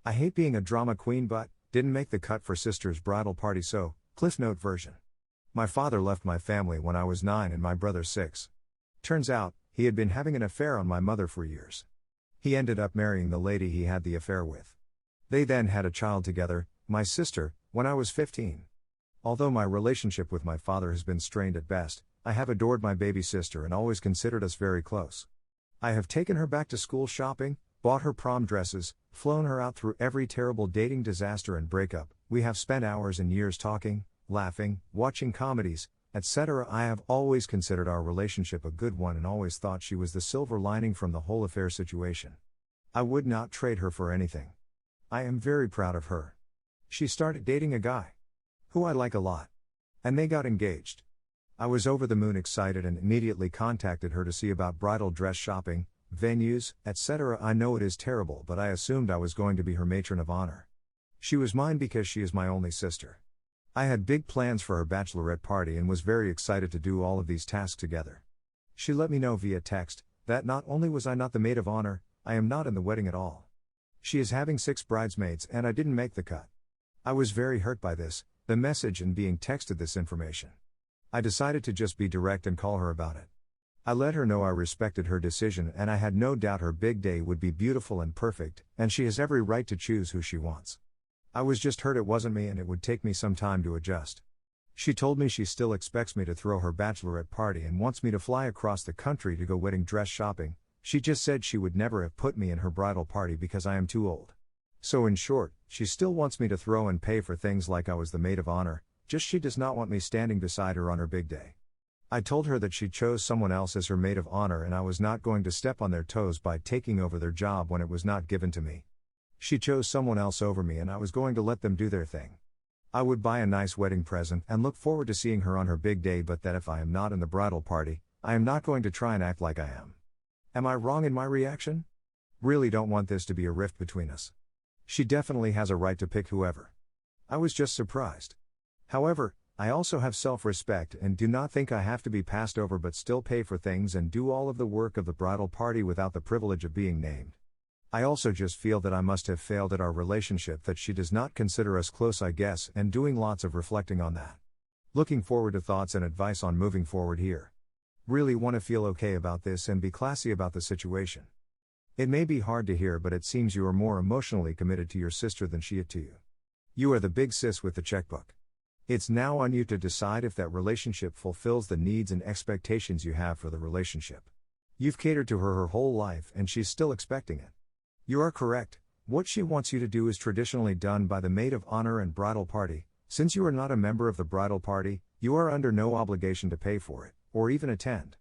I hate being a drama queen but didn't make the cut for sister's bridal party, so Cliff Note version. My father left my family when I was 9 and my brother 6. Turns out, he had been having an affair on my mother for years. He ended up marrying the lady he had the affair with. They then had a child together, my sister, when I was 15. Although my relationship with my father has been strained at best, I have adored my baby sister and always considered us very close. I have taken her back to school shopping, bought her prom dresses, flown her out through every terrible dating disaster and breakup. We have spent hours and years talking, laughing, watching comedies, etc. I have always considered our relationship a good one and always thought she was the silver lining from the whole affair situation. I would not trade her for anything. I am very proud of her. She started dating a guy who I like a lot. And they got engaged. I was over the moon excited and immediately contacted her to see about bridal dress shopping, venues, etc. I know it is terrible, but I assumed I was going to be her matron of honor. She was mine because she is my only sister. I had big plans for her bachelorette party and was very excited to do all of these tasks together. She let me know via text that not only was I not the maid of honor, I am not in the wedding at all. She is having 6 bridesmaids and I didn't make the cut. I was very hurt by this, the message and being texted this information. I decided to just be direct and call her about it. I let her know I respected her decision and I had no doubt her big day would be beautiful and perfect, and she has every right to choose who she wants. I was just hurt it wasn't me and it would take me some time to adjust. She told me she still expects me to throw her bachelorette party and wants me to fly across the country to go wedding dress shopping. She just said she would never have put me in her bridal party because I am too old. So in short, she still wants me to throw and pay for things like I was the maid of honor, just she does not want me standing beside her on her big day. I told her that she chose someone else as her maid of honor and I was not going to step on their toes by taking over their job when it was not given to me. She chose someone else over me and I was going to let them do their thing. I would buy a nice wedding present and look forward to seeing her on her big day, but that if I am not in the bridal party, I am not going to try and act like I am. Am I wrong in my reaction? Really don't want this to be a rift between us. She definitely has a right to pick whoever. I was just surprised. However, I also have self-respect and do not think I have to be passed over but still pay for things and do all of the work of the bridal party without the privilege of being named. I also just feel that I must have failed at our relationship, that she does not consider us close, I guess, and doing lots of reflecting on that. Looking forward to thoughts and advice on moving forward here. Really want to feel okay about this and be classy about the situation. It may be hard to hear, but it seems you are more emotionally committed to your sister than she is to you. You are the big sis with the checkbook. It's now on you to decide if that relationship fulfills the needs and expectations you have for the relationship. You've catered to her whole life and she's still expecting it. You are correct, what she wants you to do is traditionally done by the maid of honor and bridal party. Since you are not a member of the bridal party, you are under no obligation to pay for it, or even attend.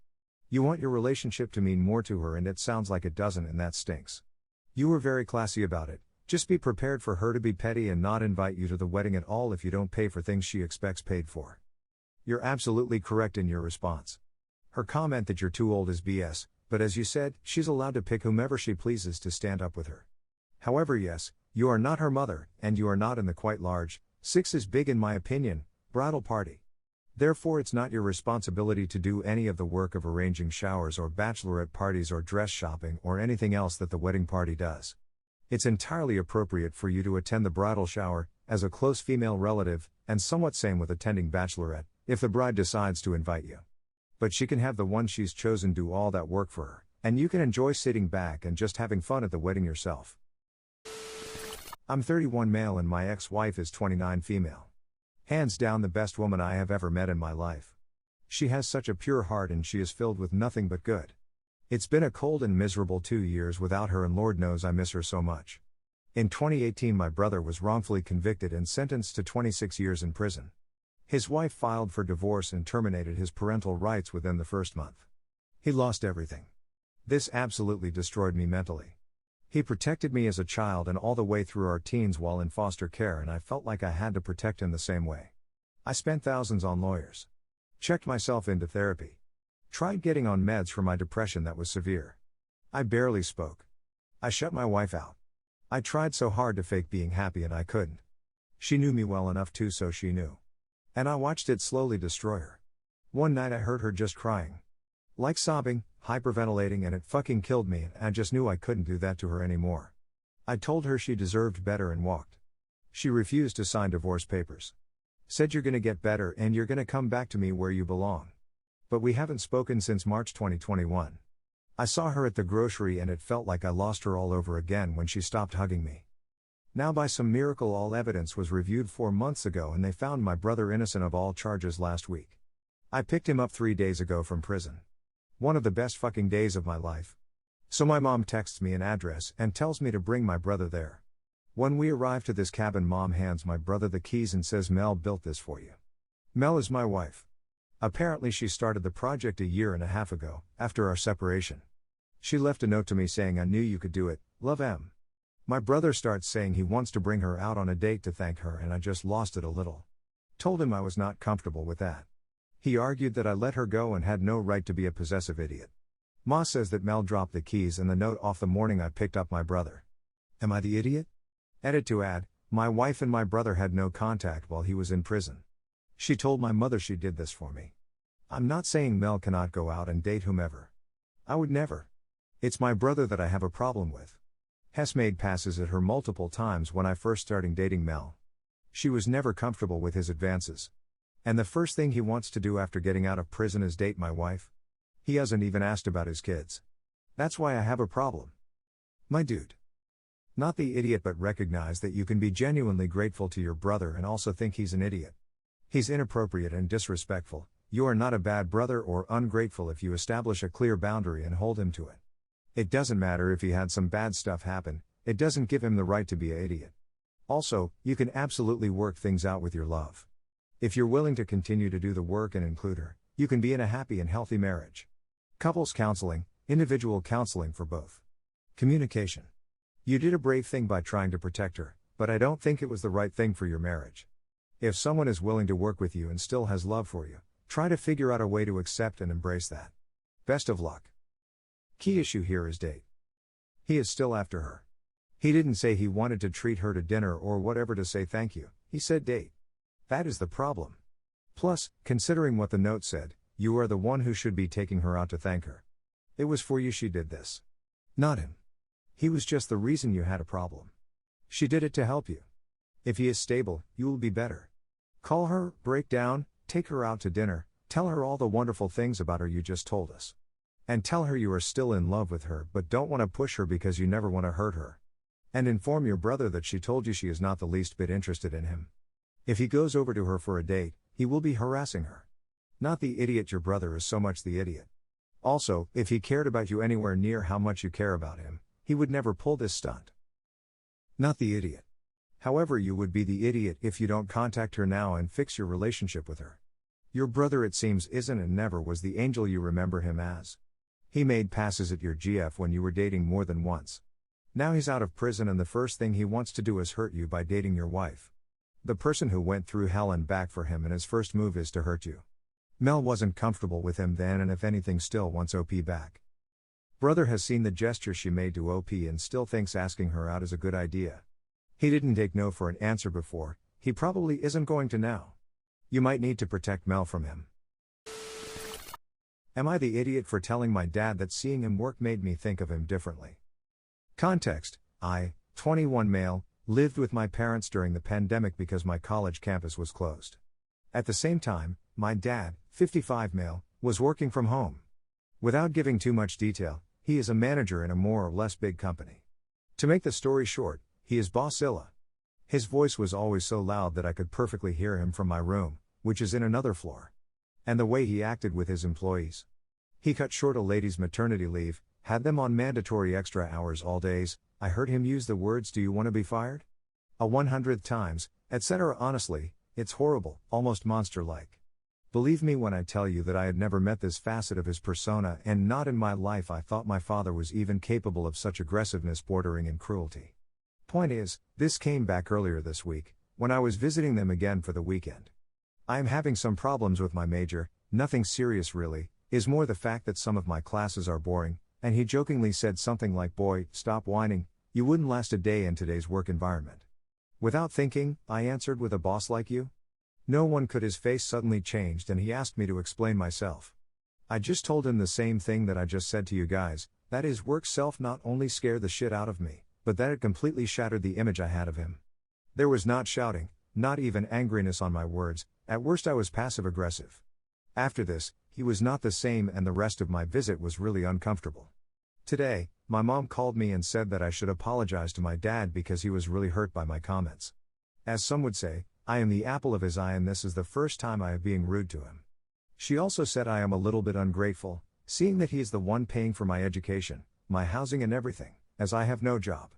You want your relationship to mean more to her and it sounds like it doesn't, and that stinks. You were very classy about it. Just be prepared for her to be petty and not invite you to the wedding at all if you don't pay for things she expects paid for. You're absolutely correct in your response. Her comment that you're too old is BS, but as you said, she's allowed to pick whomever she pleases to stand up with her. However, yes, you are not her mother, and you are not in the quite large, 6 is big in my opinion, bridal party. Therefore it's not your responsibility to do any of the work of arranging showers or bachelorette parties or dress shopping or anything else that the wedding party does. It's entirely appropriate for you to attend the bridal shower, as a close female relative, and somewhat same with attending bachelorette, if the bride decides to invite you. But she can have the one she's chosen do all that work for her, and you can enjoy sitting back and just having fun at the wedding yourself. I'm 31 male and my ex-wife is 29 female. Hands down the best woman I have ever met in my life. She has such a pure heart and she is filled with nothing but good. It's been a cold and miserable 2 years without her and Lord knows I miss her so much. In 2018 my brother was wrongfully convicted and sentenced to 26 years in prison. His wife filed for divorce and terminated his parental rights within the first month. He lost everything. This absolutely destroyed me mentally. He protected me as a child and all the way through our teens while in foster care, and I felt like I had to protect him the same way. I spent thousands on lawyers. Checked myself into therapy. Tried getting on meds for my depression that was severe. I barely spoke. I shut my wife out. I tried so hard to fake being happy and I couldn't. She knew me well enough too, so she knew. And I watched it slowly destroy her. One night I heard her just crying. Like sobbing, hyperventilating, and it fucking killed me, and I just knew I couldn't do that to her anymore. I told her she deserved better and walked. She refused to sign divorce papers. Said you're gonna get better and you're gonna come back to me where you belong. But we haven't spoken since March 2021. I saw her at the grocery and it felt like I lost her all over again when she stopped hugging me. Now by some miracle all evidence was reviewed 4 months ago and they found my brother innocent of all charges last week. I picked him up 3 days ago from prison. One of the best fucking days of my life. So my mom texts me an address and tells me to bring my brother there. When we arrive to this cabin, mom hands my brother the keys and says, Mel built this for you. Mel is my wife. Apparently she started the project 1.5 years ago, after our separation. She left a note to me saying, I knew you could do it, love M. My brother starts saying he wants to bring her out on a date to thank her and I just lost it a little. Told him I was not comfortable with that. He argued that I let her go and had no right to be a possessive idiot. Ma says that Mel dropped the keys and the note off the morning I picked up my brother. Am I the idiot? Edit to add, my wife and my brother had no contact while he was in prison. She told my mother she did this for me. I'm not saying Mel cannot go out and date whomever. I would never. It's my brother that I have a problem with. Hess made passes at her multiple times when I first started dating Mel. She was never comfortable with his advances. And the first thing he wants to do after getting out of prison is date my wife. He hasn't even asked about his kids. That's why I have a problem. My dude. Not the idiot, but recognize that you can be genuinely grateful to your brother and also think he's an idiot. He's inappropriate and disrespectful. You are not a bad brother or ungrateful if you establish a clear boundary and hold him to it. It doesn't matter if he had some bad stuff happen, it doesn't give him the right to be an idiot. Also, you can absolutely work things out with your love. If you're willing to continue to do the work and include her, you can be in a happy and healthy marriage. Couples counseling, individual counseling for both. Communication. You did a brave thing by trying to protect her, but I don't think it was the right thing for your marriage. If someone is willing to work with you and still has love for you, try to figure out a way to accept and embrace that. Best of luck. Key issue here is date. He is still after her. He didn't say he wanted to treat her to dinner or whatever to say thank you, he said date. That is the problem. Plus, considering what the note said, you are the one who should be taking her out to thank her. It was for you she did this. Not him. He was just the reason you had a problem. She did it to help you. If he is stable, you will be better. Call her, break down, take her out to dinner, tell her all the wonderful things about her you just told us. And tell her you are still in love with her but don't want to push her because you never want to hurt her. And inform your brother that she told you she is not the least bit interested in him. If he goes over to her for a date, he will be harassing her. Not the idiot, your brother is so much the idiot. Also, if he cared about you anywhere near how much you care about him, he would never pull this stunt. Not the idiot. However, you would be the idiot if you don't contact her now and fix your relationship with her. Your brother, it seems, isn't and never was the angel you remember him as. He made passes at your GF when you were dating more than once. Now he's out of prison and the first thing he wants to do is hurt you by dating your wife. The person who went through hell and back for him, and his first move is to hurt you. Mel wasn't comfortable with him then and if anything still wants OP back. Brother has seen the gesture she made to OP and still thinks asking her out is a good idea. He didn't take no for an answer before, he probably isn't going to now. You might need to protect Mel from him. Am I the idiot for telling my dad that seeing him work made me think of him differently? Context: I, 21 male, lived with my parents during the pandemic because my college campus was closed. At the same time, my dad, 55 male, was working from home. Without giving too much detail, he is a manager in a more or less big company. To make the story short, he is bossilla. His voice was always so loud that I could perfectly hear him from my room, which is in another floor. And the way he acted with his employees. He cut short a lady's maternity leave, had them on mandatory extra hours all days. I heard him use the words, "Do you want to be fired?" a 100th times, etc. Honestly, it's horrible, almost monster-like. Believe me when I tell you that I had never met this facet of his persona, and not in my life I thought my father was even capable of such aggressiveness bordering in cruelty. Point is, this came back earlier this week, when I was visiting them again for the weekend. I am having some problems with my major, nothing serious really, is more the fact that some of my classes are boring, and he jokingly said something like, "Boy, stop whining, you wouldn't last a day in today's work environment." Without thinking, I answered, "With a boss like you?" No one could. His face suddenly changed and he asked me to explain myself. I just told him the same thing that I just said to you guys, that is, work self not only scare the shit out of me, but that it completely shattered the image I had of him. There was not shouting, not even angriness on my words, at worst I was passive-aggressive. After this, he was not the same and the rest of my visit was really uncomfortable. Today, my mom called me and said that I should apologize to my dad because he was really hurt by my comments. As some would say, I am the apple of his eye and this is the first time I am being rude to him. She also said I am a little bit ungrateful, seeing that he is the one paying for my education, my housing and everything, as I have no job.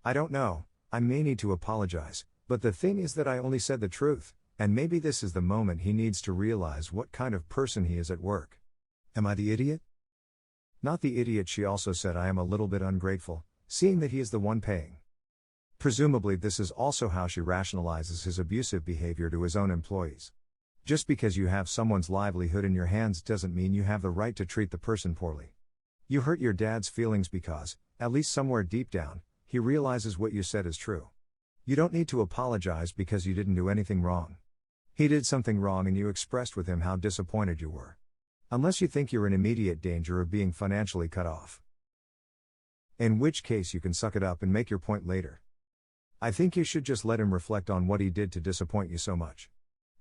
I don't know, I may need to apologize, but the thing is that I only said the truth, and maybe this is the moment he needs to realize what kind of person he is at work. Am I the idiot? Not the idiot. She also said I am a little bit ungrateful, seeing that he is the one paying. Presumably this is also how she rationalizes his abusive behavior to his own employees. Just because you have someone's livelihood in your hands doesn't mean you have the right to treat the person poorly. You hurt your dad's feelings because, at least somewhere deep down, he realizes what you said is true. You don't need to apologize because you didn't do anything wrong. He did something wrong and you expressed with him how disappointed you were. Unless you think you're in immediate danger of being financially cut off. In which case you can suck it up and make your point later. I think you should just let him reflect on what he did to disappoint you so much.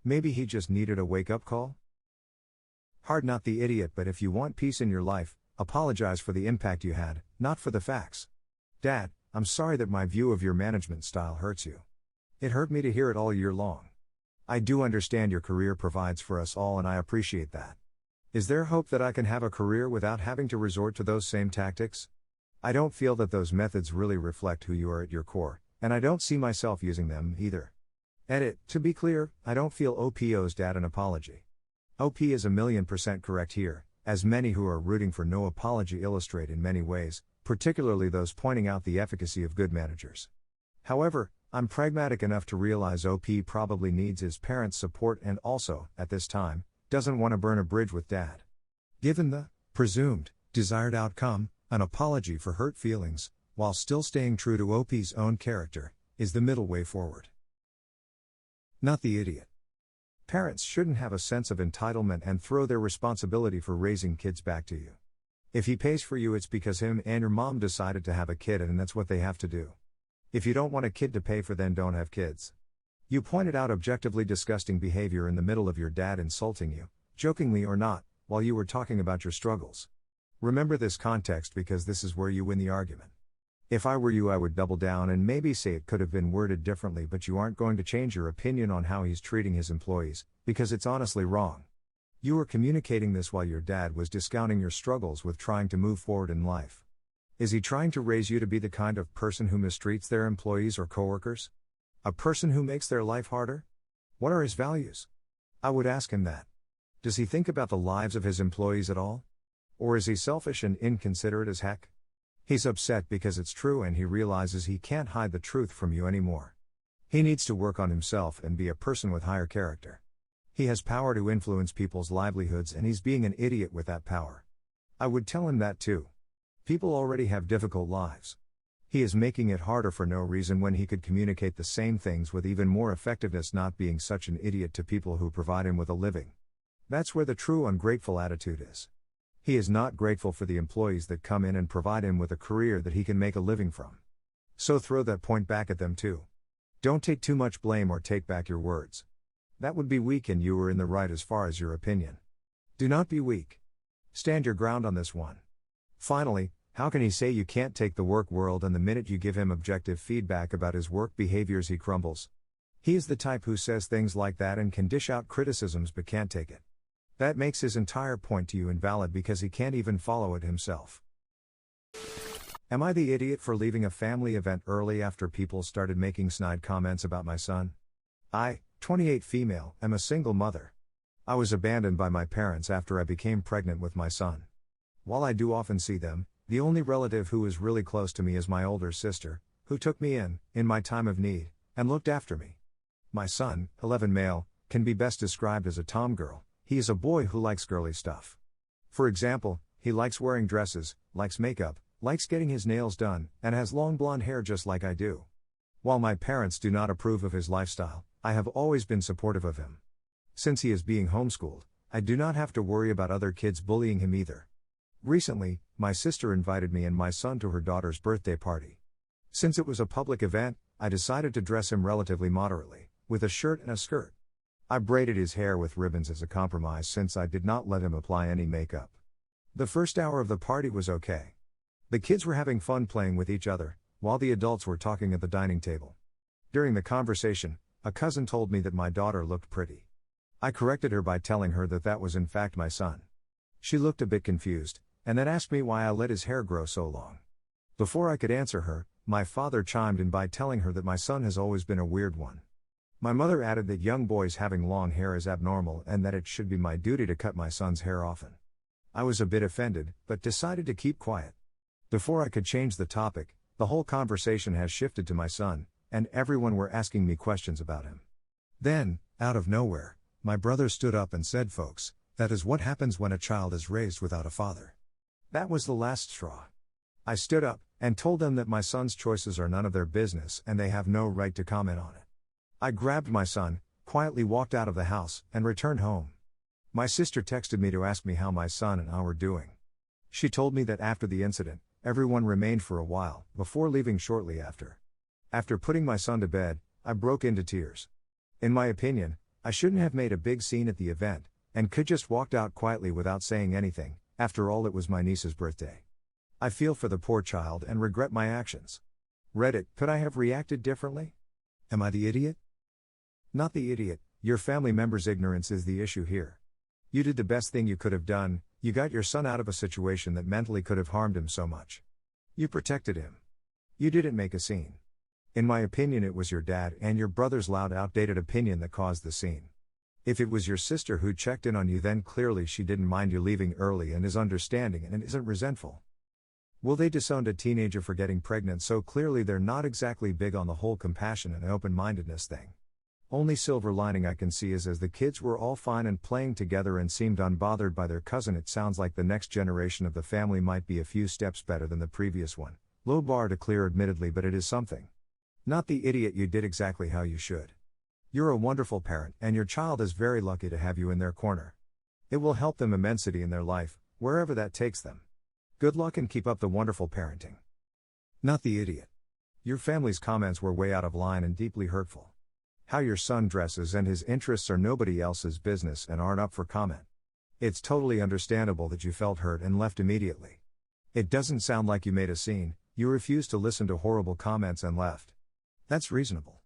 Maybe he just needed a wake-up call? Hard not the idiot, but if you want peace in your life, apologize for the impact you had, not for the facts. Dad, I'm sorry that my view of your management style hurts you. It hurt me to hear it all year long. I do understand your career provides for us all and I appreciate that. Is there hope that I can have a career without having to resort to those same tactics? I don't feel that those methods really reflect who you are at your core, and I don't see myself using them either. Edit, to be clear, I don't feel OP owes Dad an apology. OP is 1,000,000% correct here, as many who are rooting for no apology illustrate in many ways, particularly those pointing out the efficacy of good managers. However, I'm pragmatic enough to realize OP probably needs his parents' support and also, at this time, doesn't want to burn a bridge with Dad. Given the presumed desired outcome, an apology for hurt feelings, while still staying true to OP's own character, is the middle way forward. Not the idiot. Parents shouldn't have a sense of entitlement and throw their responsibility for raising kids back to you. If he pays for you, it's because him and your mom decided to have a kid and that's what they have to do. If you don't want a kid to pay for, then don't have kids. You pointed out objectively disgusting behavior in the middle of your dad insulting you, jokingly or not, while you were talking about your struggles. Remember this context because this is where you win the argument. If I were you, I would double down and maybe say it could have been worded differently, but you aren't going to change your opinion on how he's treating his employees, because it's honestly wrong. You were communicating this while your dad was discounting your struggles with trying to move forward in life. Is he trying to raise you to be the kind of person who mistreats their employees or coworkers? A person who makes their life harder? What are his values? I would ask him that. Does he think about the lives of his employees at all? Or is he selfish and inconsiderate as heck? He's upset because it's true and he realizes he can't hide the truth from you anymore. He needs to work on himself and be a person with higher character. He has power to influence people's livelihoods and he's being an idiot with that power. I would tell him that too. People already have difficult lives. He is making it harder for no reason when he could communicate the same things with even more effectiveness, not being such an idiot to people who provide him with a living. That's where the true ungrateful attitude is. He is not grateful for the employees that come in and provide him with a career that he can make a living from. So throw that point back at them too. Don't take too much blame or take back your words. That would be weak and you were in the right as far as your opinion. Do not be weak. Stand your ground on this one. Finally, how can he say you can't take the work world and the minute you give him objective feedback about his work behaviors he crumbles? He is the type who says things like that and can dish out criticisms but can't take it. That makes his entire point to you invalid because he can't even follow it himself. Am I the idiot for leaving a family event early after people started making snide comments about my son? I, 28 female, am a single mother. I was abandoned by my parents after I became pregnant with my son. While I do often see them, the only relative who is really close to me is my older sister, who took me in my time of need, and looked after me. My son, 11 male, can be best described as a tomgirl. He is a boy who likes girly stuff. For example, he likes wearing dresses, likes makeup, likes getting his nails done, and has long blonde hair just like I do. While my parents do not approve of his lifestyle, I have always been supportive of him. Since he is being homeschooled, I do not have to worry about other kids bullying him either. Recently, my sister invited me and my son to her daughter's birthday party. Since it was a public event, I decided to dress him relatively moderately, with a shirt and a skirt. I braided his hair with ribbons as a compromise since I did not let him apply any makeup. The first hour of the party was okay. The kids were having fun playing with each other, while the adults were talking at the dining table. During the conversation, a cousin told me that my daughter looked pretty. I corrected her by telling her that that was in fact my son. She looked a bit confused, and then asked me why I let his hair grow so long. Before I could answer her, my father chimed in by telling her that my son has always been a weird one. My mother added that young boys having long hair is abnormal and that it should be my duty to cut my son's hair often. I was a bit offended, but decided to keep quiet. Before I could change the topic, the whole conversation has shifted to my son, and everyone were asking me questions about him. Then, out of nowhere, my brother stood up and said, "Folks, that is what happens when a child is raised without a father." That was the last straw. I stood up, and told them that my son's choices are none of their business and they have no right to comment on it. I grabbed my son, quietly walked out of the house, and returned home. My sister texted me to ask me how my son and I were doing. She told me that after the incident, everyone remained for a while, before leaving shortly after. After putting my son to bed, I broke into tears. In my opinion, I shouldn't have made a big scene at the event, and could just walked out quietly without saying anything. After all, it was my niece's birthday. I feel for the poor child and regret my actions. Reddit, could I have reacted differently? Am I the idiot? Not the idiot, your family member's ignorance is the issue here. You did the best thing you could have done, you got your son out of a situation that mentally could have harmed him so much. You protected him. You didn't make a scene. In my opinion, it was your dad and your brother's loud, outdated opinion that caused the scene. If it was your sister who checked in on you, then clearly she didn't mind you leaving early and is understanding and isn't resentful. Well, they disowned a teenager for getting pregnant, so clearly they're not exactly big on the whole compassion and open-mindedness thing. Only silver lining I can see is as the kids were all fine and playing together and seemed unbothered by their cousin, it sounds like the next generation of the family might be a few steps better than the previous one. Low bar to clear admittedly, but it is something. Not the idiot, you did exactly how you should. You're a wonderful parent and your child is very lucky to have you in their corner. It will help them immensely in their life, wherever that takes them. Good luck and keep up the wonderful parenting. Not the idiot. Your family's comments were way out of line and deeply hurtful. How your son dresses and his interests are nobody else's business and aren't up for comment. It's totally understandable that you felt hurt and left immediately. It doesn't sound like you made a scene, you refused to listen to horrible comments and left. That's reasonable.